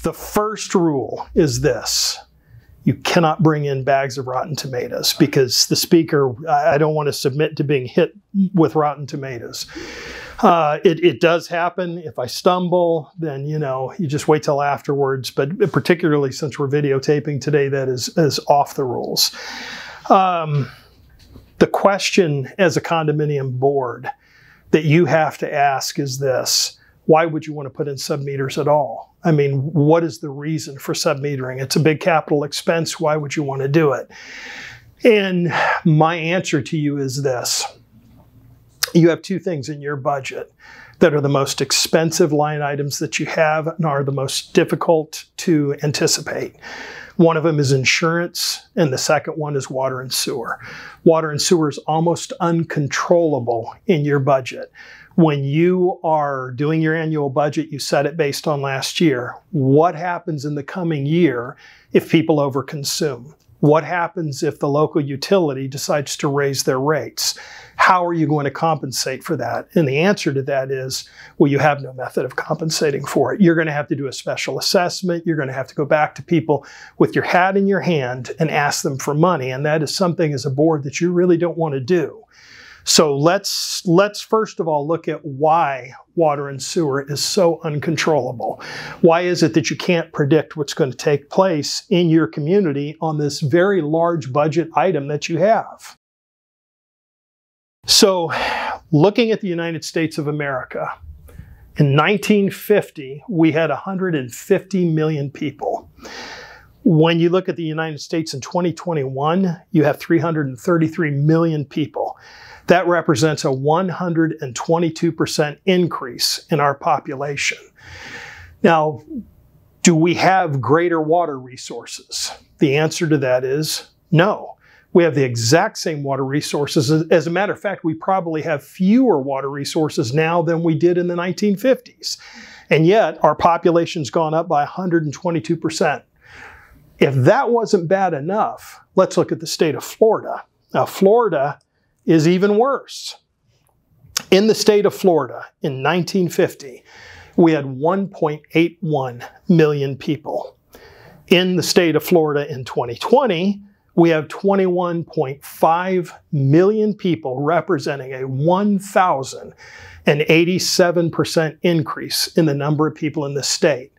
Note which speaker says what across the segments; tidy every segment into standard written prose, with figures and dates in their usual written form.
Speaker 1: The first rule is this: you cannot bring in bags of rotten tomatoes, because the speaker, I don't want to submit to being hit with rotten tomatoes. It does happen. If I stumble, then, you know, you just wait till afterwards. But particularly since we're videotaping today, that is off the rules. The question as a condominium board that you have to ask is this: why would you want to put in submeters at all? I mean, what is the reason for submetering? It's a big capital expense. Why would you want to do it? And my answer to you is this: you have two things in your budget that are the most expensive line items that you have and are the most difficult to anticipate. One of them is insurance, and the second one is water and sewer. Water and sewer is almost uncontrollable in your budget. When you are doing your annual budget, you set it based on last year. What happens in the coming year if people overconsume? What happens if the local utility decides to raise their rates? How are you going to compensate for that? And the answer to that is, well, you have no method of compensating for it. You're going to have to do a special assessment. You're going to have to go back to people with your hat in your hand and ask them for money. And that is something as a board that you really don't want to do. So let's first of all look at why water and sewer is so uncontrollable. Why is it that you can't predict what's going to take place in your community on this very large budget item that you have? So, looking at the United States of America, in 1950, we had 150 million people. When you look at the United States in 2021, you have 333 million people. That represents a 122% increase in our population. Now, do we have greater water resources? The answer to that is no. We have the exact same water resources. As a matter of fact, we probably have fewer water resources now than we did in the 1950s. And yet, our population's gone up by 122%. If that wasn't bad enough, let's look at the state of Florida. Now, Florida is even worse. In the state of Florida in 1950, we had 1.81 million people. In the state of Florida in 2020, we have 21.5 million people, representing a 1,087% increase in the number of people in the state.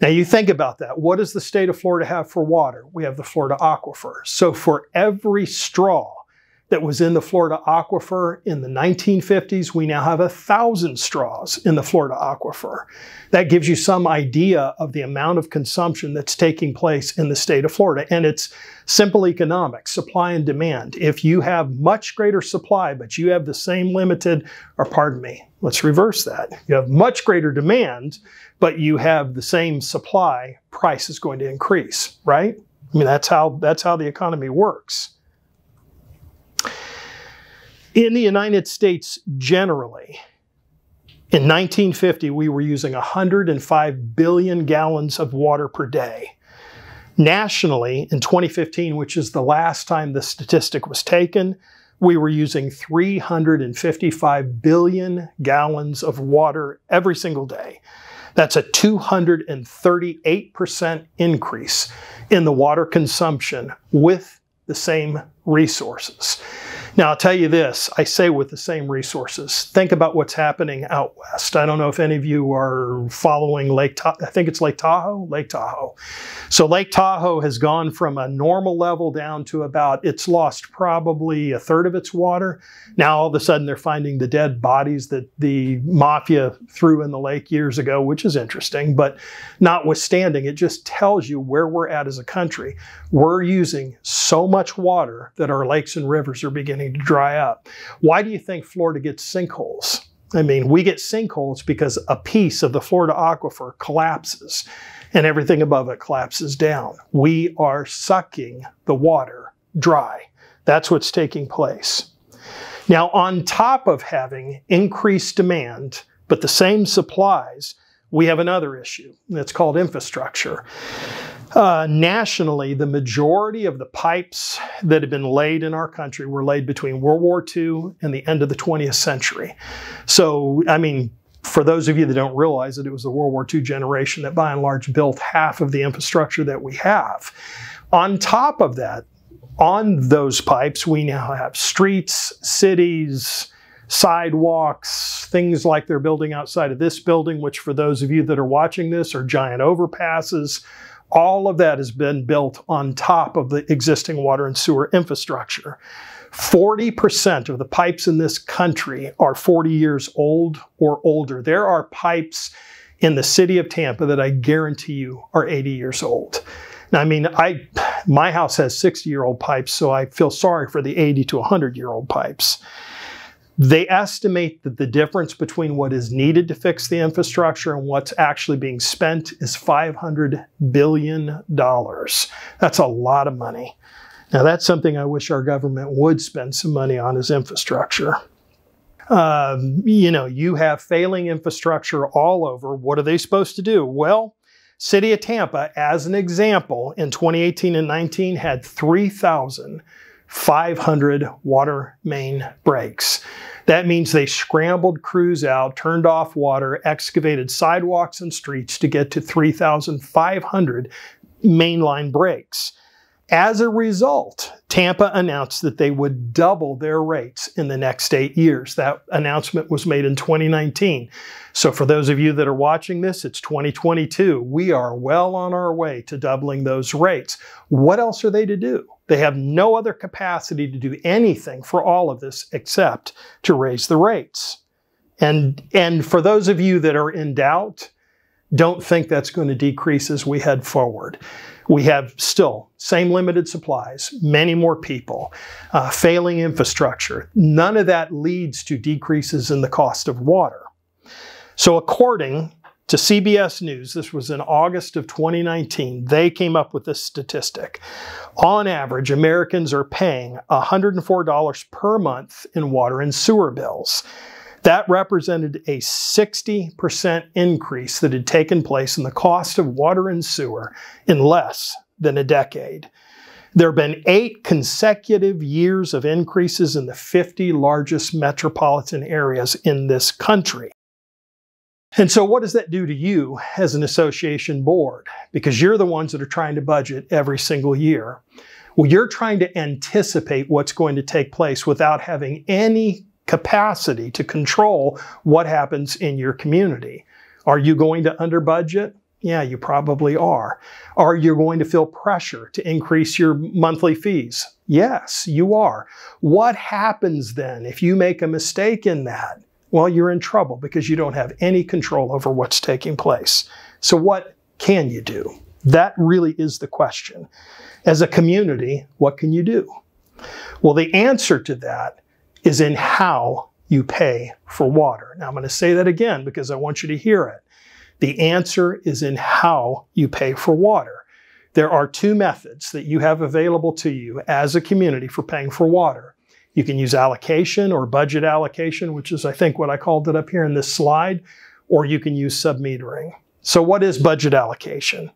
Speaker 1: Now you think about that. What does the state of Florida have for water? We have the Florida aquifer. So for every straw that was in the Florida aquifer in the 1950s, we now have 1,000 straws in the Florida aquifer. That gives you some idea of the amount of consumption that's taking place in the state of Florida. And it's simple economics, supply and demand. If you have much greater supply, but you have the same limited, or pardon me, let's reverse that. You have much greater demand, but you have the same supply, price is going to increase, right? I mean, that's how the economy works. In the United States generally, in 1950, we were using 105 billion gallons of water per day. Nationally, in 2015, which is the last time the statistic was taken, we were using 355 billion gallons of water every single day. That's a 238% increase in the water consumption with the same resources. Now, I'll tell you this, I say with the same resources. Think about what's happening out west. I don't know if any of you are following Lake Tahoe. I think it's Lake Tahoe? Lake Tahoe. So Lake Tahoe has gone from a normal level down to about, it's lost probably a third of its water. Now, all of a sudden, they're finding the dead bodies that the mafia threw in the lake years ago, which is interesting. But notwithstanding, it just tells you where we're at as a country. We're using so much water that our lakes and rivers are beginning to dry up. Why do you think Florida gets sinkholes? I mean, we get sinkholes because a piece of the Florida aquifer collapses and everything above it collapses down. We are sucking the water dry. That's what's taking place. Now, on top of having increased demand, but the same supplies, we have another issue that's called infrastructure. Nationally, the majority of the pipes that have been laid in our country were laid between World War II and the end of the 20th century. So, I mean, For those of you that don't realize it, it was the World War II generation that by and large built half of the infrastructure that we have. On top of that, on those pipes, we now have streets, cities, sidewalks, things like they're building outside of this building, which for those of you that are watching this are giant overpasses. All of that has been built on top of the existing water and sewer infrastructure. 40% of the pipes in this country are 40 years old or older. There are pipes in the city of Tampa that I guarantee you are 80 years old. Now, I mean, my house has 60-year-old pipes, so I feel sorry for the 80 to 100-year-old pipes. They estimate that the difference between what is needed to fix the infrastructure and what's actually being spent is $500 billion. That's a lot of money. Now, that's something I wish our government would spend some money on, is infrastructure. You know, you have failing infrastructure all over. What are they supposed to do? Well, City of Tampa, as an example, in 2018 and 19 had 3,500 water main breaks. That means they scrambled crews out, turned off water, excavated sidewalks and streets to get to 3,500 mainline breaks. As a result, Tampa announced that they would double their rates in the next 8 years. That announcement was made in 2019. So for those of you that are watching this, it's 2022. We are well on our way to doubling those rates. What else are they to do? They have no other capacity to do anything for all of this except to raise the rates. And for those of you that are in doubt, don't think that's going to decrease as we head forward. We have still same limited supplies, many more people, failing infrastructure. None of that leads to decreases in the cost of water. So according to CBS News, this was in August of 2019, they came up with this statistic. On average, Americans are paying $104 per month in water and sewer bills. That represented a 60% increase that had taken place in the cost of water and sewer in less than a decade. There have been 8 consecutive years of increases in the 50 largest metropolitan areas in this country. And so what does that do to you as an association board? Because you're the ones that are trying to budget every single year. Well, you're trying to anticipate what's going to take place without having any capacity to control what happens in your community. Are you going to under budget? Yeah, you probably are. Are you going to feel pressure to increase your monthly fees? Yes, you are. What happens then if you make a mistake in that? Well, you're in trouble because you don't have any control over what's taking place. So what can you do? That really is the question. As a community, what can you do? Well, the answer to that is in how you pay for water. Now, I'm going to say that again because I want you to hear it. The answer is in how you pay for water. There are 2 methods that you have available to you as a community for paying for water. You can use allocation or budget allocation, which is, I think, what I called it up here in this slide, or you can use submetering. So what is budget allocation?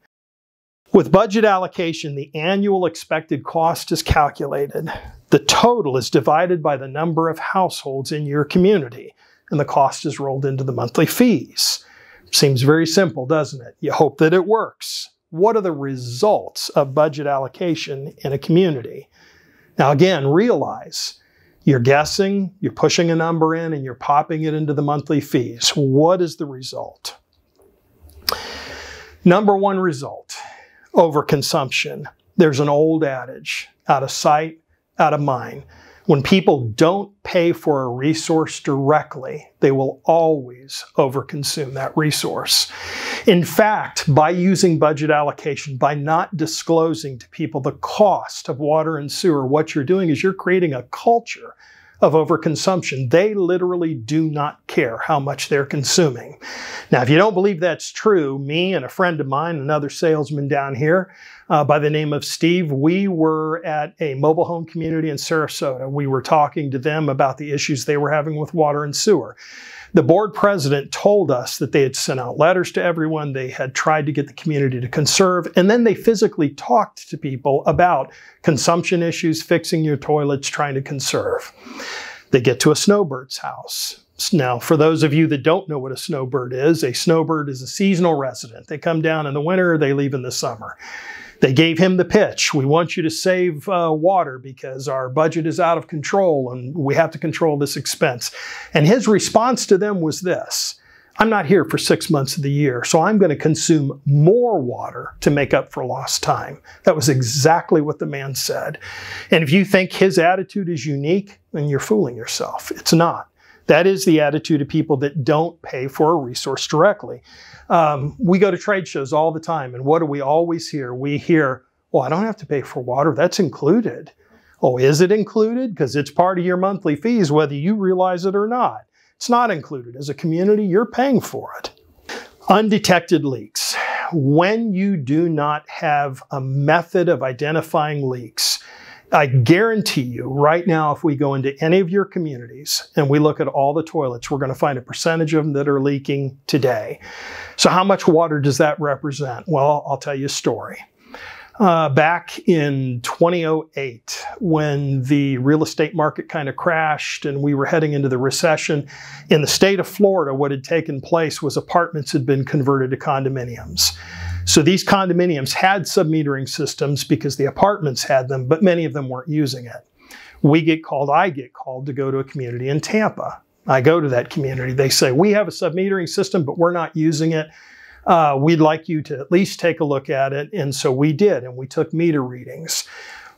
Speaker 1: With budget allocation, the annual expected cost is calculated. The total is divided by the number of households in your community, and the cost is rolled into the monthly fees. Seems very simple, doesn't it? You hope that it works. What are the results of budget allocation in a community? Now again, realize you're guessing, you're pushing a number in, and you're popping it into the monthly fees. What is the result? Number 1 result, overconsumption. There's an old adage, out of sight, out of mind. When people don't pay for a resource directly, they will always overconsume that resource. In fact, by using budget allocation, by not disclosing to people the cost of water and sewer, what you're doing is you're creating a culture of overconsumption. They literally do not care how much they're consuming. Now, if you don't believe that's true, me and a friend of mine, another salesman down here by the name of Steve, we were at a mobile home community in Sarasota. We were talking to them about the issues they were having with water and sewer. The board president told us that they had sent out letters to everyone. They had tried to get the community to conserve, and then they physically talked to people about consumption issues, fixing your toilets, trying to conserve. They get to a snowbird's house. Now, for those of you that don't know what a snowbird is a seasonal resident. They come down in the winter, they leave in the summer. They gave him the pitch. We want you to save water because our budget is out of control and we have to control this expense. And his response to them was this: I'm not here for 6 months of the year, so I'm going to consume more water to make up for lost time. That was exactly what the man said. And if you think his attitude is unique, then you're fooling yourself. It's not. That is the attitude of people that don't pay for a resource directly. We go to trade shows all the time, and what do we always hear? We hear, well, I don't have to pay for water. That's included. Oh, is it included? Because it's part of your monthly fees, whether you realize it or not. It's not included. As a community, you're paying for it. Undetected leaks. When you do not have a method of identifying leaks, I guarantee you right now, if we go into any of your communities and we look at all the toilets, we're going to find a percentage of them that are leaking today. So how much water does that represent? Well, I'll tell you a story. Back in 2008, when the real estate market kind of crashed and we were heading into the recession, in the state of Florida, what had taken place was apartments had been converted to condominiums. So these condominiums had submetering systems because the apartments had them, but many of them weren't using it. I get called to go to a community in Tampa. I go to that community. They say, we have a submetering system, but we're not using it. We'd like you to at least take a look at it. And so we did, and we took meter readings.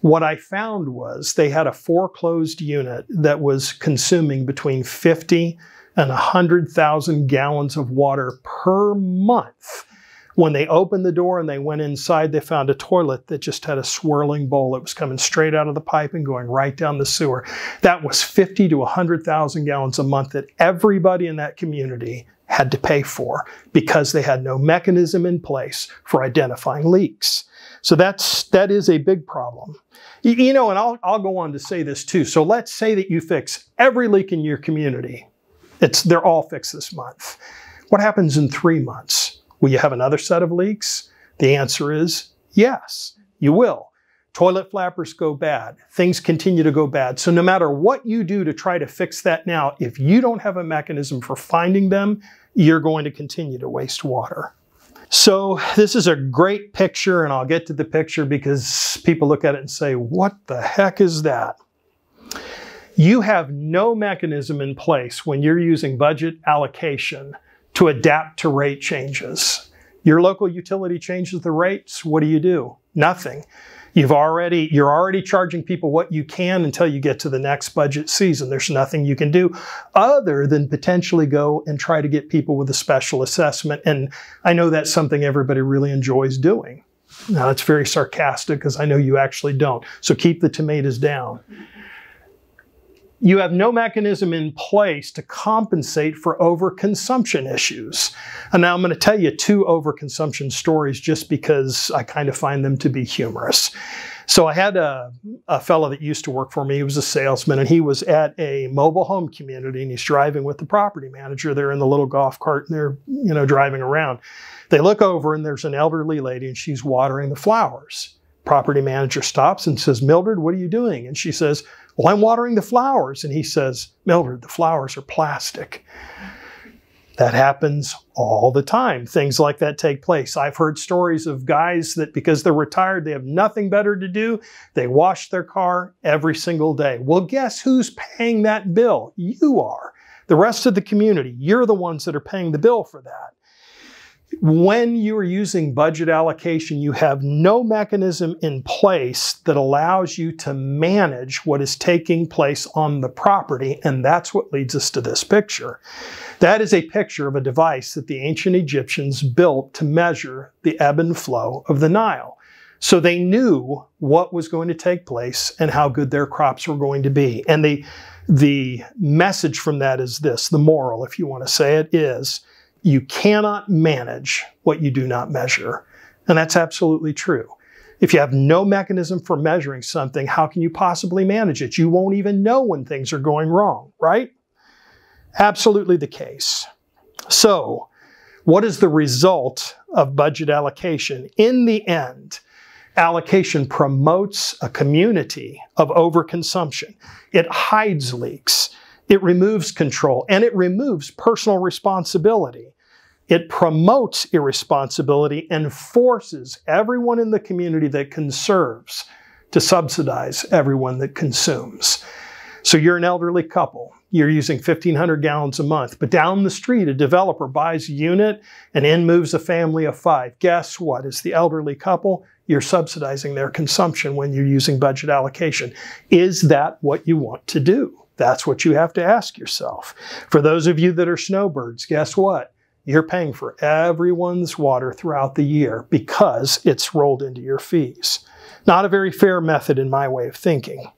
Speaker 1: What I found was they had a foreclosed unit that was consuming between 50 and 100,000 gallons of water per month. When they opened the door and they went inside, they found a toilet that just had a swirling bowl. It was coming straight out of the pipe and going right down the sewer. That was 50 to 100,000 gallons a month that everybody in that community had to pay for because they had no mechanism in place for identifying leaks. So that is a big problem. You know, and I'll go on to say this too. So let's say that you fix every leak in your community. They're all fixed this month. What happens in 3 months? Will you have another set of leaks? The answer is yes, you will. Toilet flappers go bad. Things continue to go bad. So no matter what you do to try to fix that now, if you don't have a mechanism for finding them, you're going to continue to waste water. So this is a great picture, and I'll get to the picture because people look at it and say, what the heck is that? You have no mechanism in place when you're using budget allocation to adapt to rate changes. Your local utility changes the rates. What do? Nothing. You're already charging people what you can until you get to the next budget season. There's nothing you can do other than potentially go and try to get people with a special assessment. And I know that's something everybody really enjoys doing. Now, that's very sarcastic because I know you actually don't. So keep the tomatoes down. You have no mechanism in place to compensate for overconsumption issues. And now I'm going to tell you 2 overconsumption stories just because I kind of find them to be humorous. So I had a fellow that used to work for me. He was a salesman, and he was at a mobile home community, and he's driving with the property manager. They're in the little golf cart, and they're, driving around. They look over, and there's an elderly lady, and she's watering the flowers. Property manager stops and says, Mildred, what are you doing? And she says, well, I'm watering the flowers. And he says, Mildred, the flowers are plastic. That happens all the time. Things like that take place. I've heard stories of guys that because they're retired, they have nothing better to do. They wash their car every single day. Well, guess who's paying that bill? You are. The rest of the community, you're the ones that are paying the bill for that. When you are using budget allocation, you have no mechanism in place that allows you to manage what is taking place on the property, and that's what leads us to this picture. That is a picture of a device that the ancient Egyptians built to measure the ebb and flow of the Nile. So they knew what was going to take place and how good their crops were going to be. And the message from that is this, the moral, if you want to say it, is you cannot manage what you do not measure. And that's absolutely true. If you have no mechanism for measuring something, how can you possibly manage it? You won't even know when things are going wrong, right? Absolutely the case. So, what is the result of budget allocation? In the end, allocation promotes a community of overconsumption. It hides leaks. It removes control, and it removes personal responsibility. It promotes irresponsibility and forces everyone in the community that conserves to subsidize everyone that consumes. So you're an elderly couple. You're using 1,500 gallons a month, but down the street, a developer buys a unit and in moves a family of 5. Guess what? As the elderly couple, you're subsidizing their consumption when you're using budget allocation. Is that what you want to do? That's what you have to ask yourself. For those of you that are snowbirds, guess what? You're paying for everyone's water throughout the year because it's rolled into your fees. Not a very fair method in my way of thinking.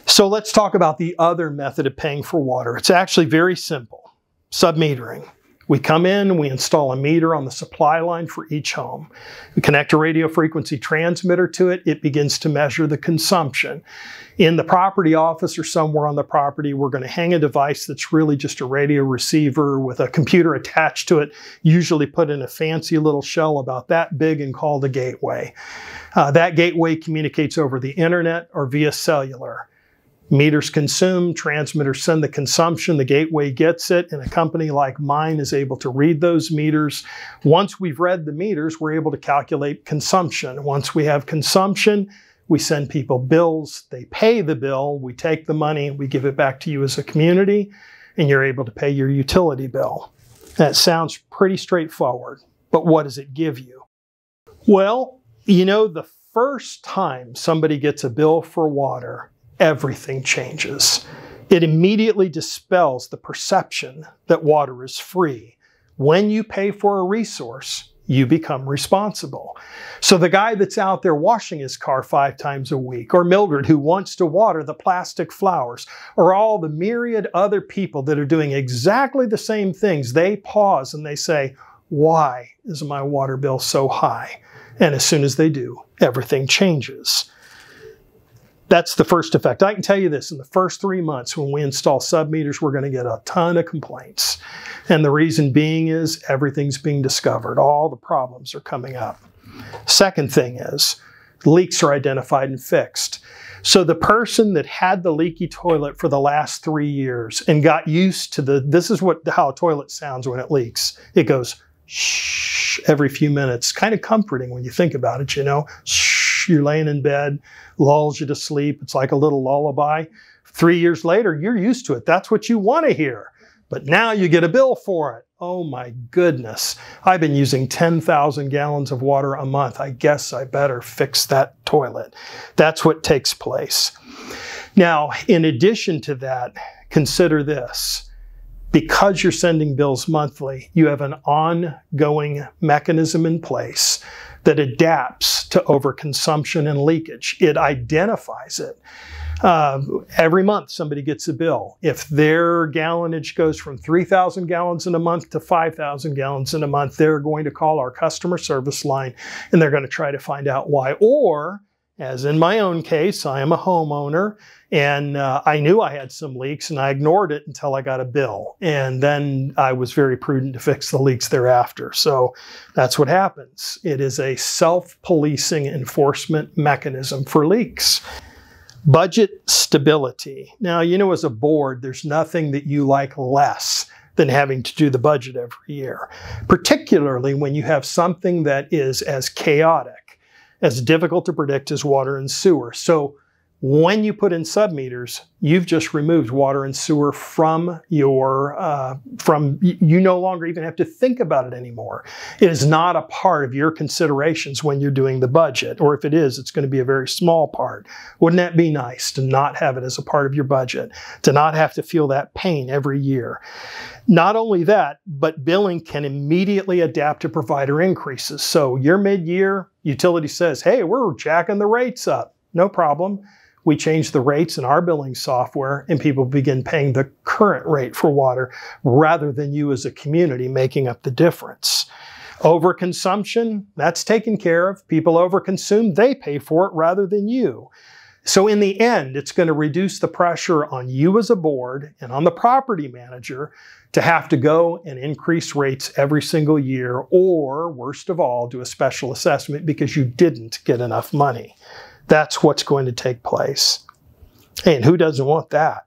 Speaker 1: So let's talk about the other method of paying for water. It's actually very simple. Submetering. We come in, we install a meter on the supply line for each home. We connect a radio frequency transmitter to it. It begins to measure the consumption. In the property office or somewhere on the property, we're going to hang a device that's really just a radio receiver with a computer attached to it, usually put in a fancy little shell about that big and called a gateway. That gateway communicates over the internet or via cellular. Meters consume, transmitters send the consumption, the gateway gets it, and a company like mine is able to read those meters. Once we've read the meters, we're able to calculate consumption. Once we have consumption, we send people bills, they pay the bill, we take the money, we give it back to you as a community, and you're able to pay your utility bill. That sounds pretty straightforward, but what does it give you? Well, you know, the first time somebody gets a bill for water, everything changes. It immediately dispels the perception that water is free. When you pay for a resource, you become responsible. So the guy that's out there washing his car 5 times a week, or Mildred who wants to water the plastic flowers, or all the myriad other people that are doing exactly the same things, they pause and they say, why is my water bill so high? And as soon as they do, everything changes. That's the first effect. I can tell you this, in the first 3 months when we install submeters, we're going to get a ton of complaints. And the reason being is everything's being discovered. All the problems are coming up. Second thing is leaks are identified and fixed. So the person that had the leaky toilet for the last 3 years and got used to this is how a toilet sounds when it leaks. It goes shh every few minutes. Kind of comforting when you think about it, you know. Shh, you're laying in bed, lulls you to sleep. It's like a little lullaby. 3 years later, you're used to it. That's what you want to hear. But now you get a bill for it. Oh my goodness. I've been using 10,000 gallons of water a month. I guess I better fix that toilet. That's what takes place. Now, in addition to that, consider this. Because you're sending bills monthly, you have an ongoing mechanism in place that adapts to overconsumption and leakage. It identifies it. Every month somebody gets a bill. If their gallonage goes from 3,000 gallons in a month to 5,000 gallons in a month, they're going to call our customer service line and they're going to try to find out why. Or, as in my own case, I am a homeowner and I knew I had some leaks and I ignored it until I got a bill. And then I was very prudent to fix the leaks thereafter. So that's what happens. It is a self-policing enforcement mechanism for leaks. Budget stability. Now, you know, as a board, there's nothing that you like less than having to do the budget every year, particularly when you have something that is as chaotic, as difficult to predict as water and sewer. So when you put in submeters, you've just removed water and sewer from your, you no longer even have to think about it anymore. It is not a part of your considerations when you're doing the budget, or if it is, it's going to be a very small part. Wouldn't that be nice to not have it as a part of your budget, to not have to feel that pain every year? Not only that, but billing can immediately adapt to provider increases. So your mid-year utility says, hey, we're jacking the rates up. No problem. We change the rates in our billing software and people begin paying the current rate for water rather than you as a community making up the difference. Overconsumption, that's taken care of. People overconsume, they pay for it rather than you. So in the end, it's going to reduce the pressure on you as a board and on the property manager to have to go and increase rates every single year, or worst of all, do a special assessment because you didn't get enough money. That's what's going to take place. And who doesn't want that?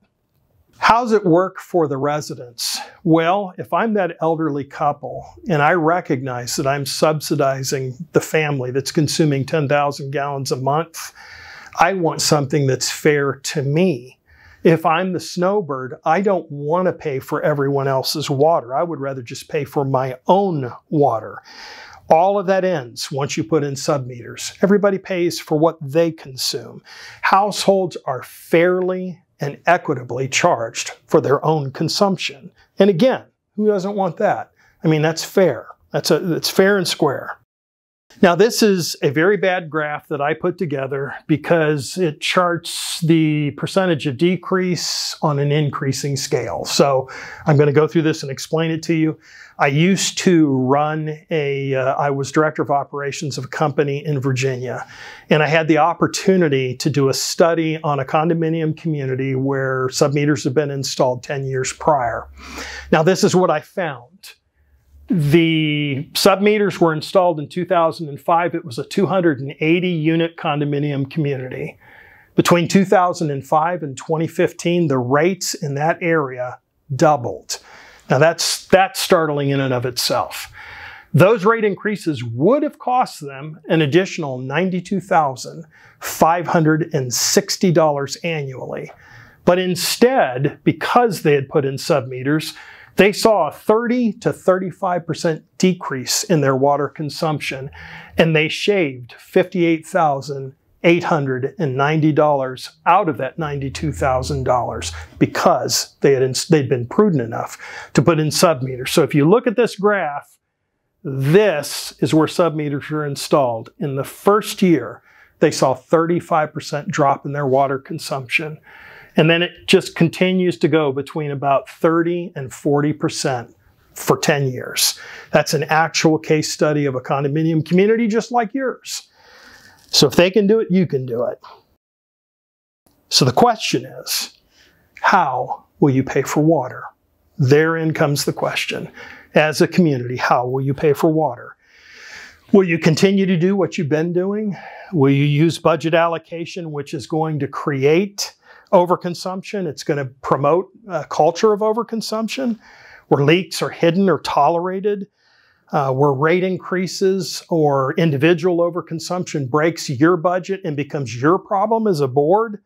Speaker 1: How's it work for the residents? Well, if I'm that elderly couple and I recognize that I'm subsidizing the family that's consuming 10,000 gallons a month, I want something that's fair to me. If I'm the snowbird, I don't want to pay for everyone else's water. I would rather just pay for my own water. All of that ends once you put in submeters. Everybody pays for what they consume. Households are fairly and equitably charged for their own consumption. And again, who doesn't want that? I mean, that's fair. That's fair and square. Now, this is a very bad graph that I put together because it charts the percentage of decrease on an increasing scale. So I'm going to go through this and explain it to you. I used to run I was director of operations of a company in Virginia, and I had the opportunity to do a study on a condominium community where submeters have been installed 10 years prior. Now, this is what I found. The submeters were installed in 2005. It was a 280 unit condominium community. Between 2005 and 2015, the rates in that area doubled. Now that's startling in and of itself. Those rate increases would have cost them an additional $92,560 annually. But instead, because they had put in submeters, they saw a 30 to 35% decrease in their water consumption, and they shaved $58,890 out of that $92,000 because they'd been prudent enough to put in submeters. So if you look at this graph, this is where submeters were installed. In the first year, they saw a 35% drop in their water consumption. And then it just continues to go between about 30 and 40% for 10 years. That's an actual case study of a condominium community just like yours. So if they can do it, you can do it. So the question is, how will you pay for water? Therein comes the question. As a community, how will you pay for water? Will you continue to do what you've been doing? Will you use budget allocation, which is going to create overconsumption? It's going to promote a culture of overconsumption where leaks are hidden or tolerated, where rate increases or individual overconsumption breaks your budget and becomes your problem as a board,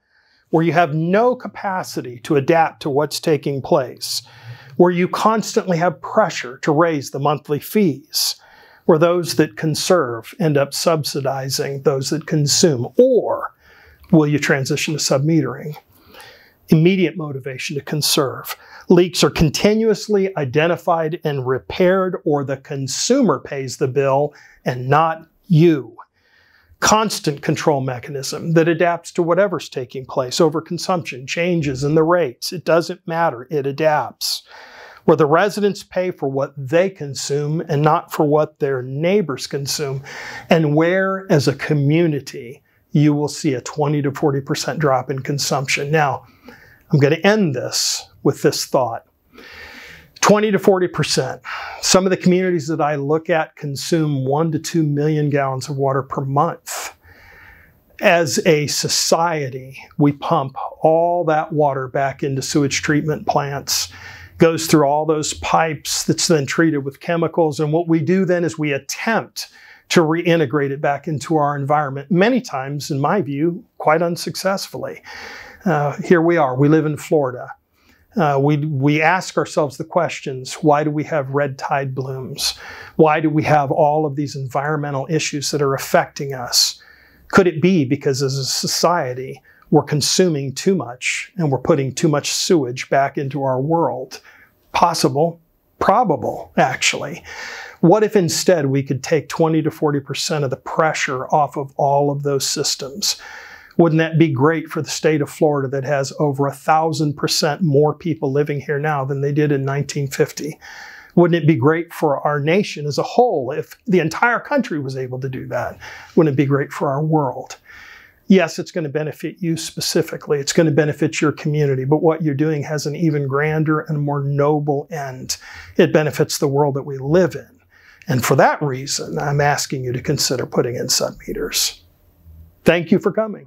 Speaker 1: where you have no capacity to adapt to what's taking place, where you constantly have pressure to raise the monthly fees, where those that conserve end up subsidizing those that consume, or will you transition to submetering? Immediate motivation to conserve. Leaks are continuously identified and repaired, or the consumer pays the bill and not you. Constant control mechanism that adapts to whatever's taking place. Overconsumption, changes in the rates. It doesn't matter. It adapts. Where the residents pay for what they consume and not for what their neighbors consume. And where, as a community, you will see a 20 to 40% drop in consumption. Now, I'm going to end this with this thought. 20 to 40%. Some of the communities that I look at consume 1 to 2 million gallons of water per month. As a society, we pump all that water back into sewage treatment plants, goes through all those pipes that's then treated with chemicals, and what we do then is we attempt to reintegrate it back into our environment, many times, in my view, quite unsuccessfully. Here we are, we live in Florida. We ask ourselves the questions, why do we have red tide blooms? Why do we have all of these environmental issues that are affecting us? Could it be because as a society, we're consuming too much and we're putting too much sewage back into our world? Possible, probable, actually. What if instead we could take 20 to 40% of the pressure off of all of those systems? Wouldn't that be great for the state of Florida that has over 1,000% more people living here now than they did in 1950? Wouldn't it be great for our nation as a whole if the entire country was able to do that? Wouldn't it be great for our world? Yes, it's going to benefit you specifically. It's going to benefit your community, but what you're doing has an even grander and more noble end. It benefits the world that we live in. And for that reason, I'm asking you to consider putting in submeters. Thank you for coming.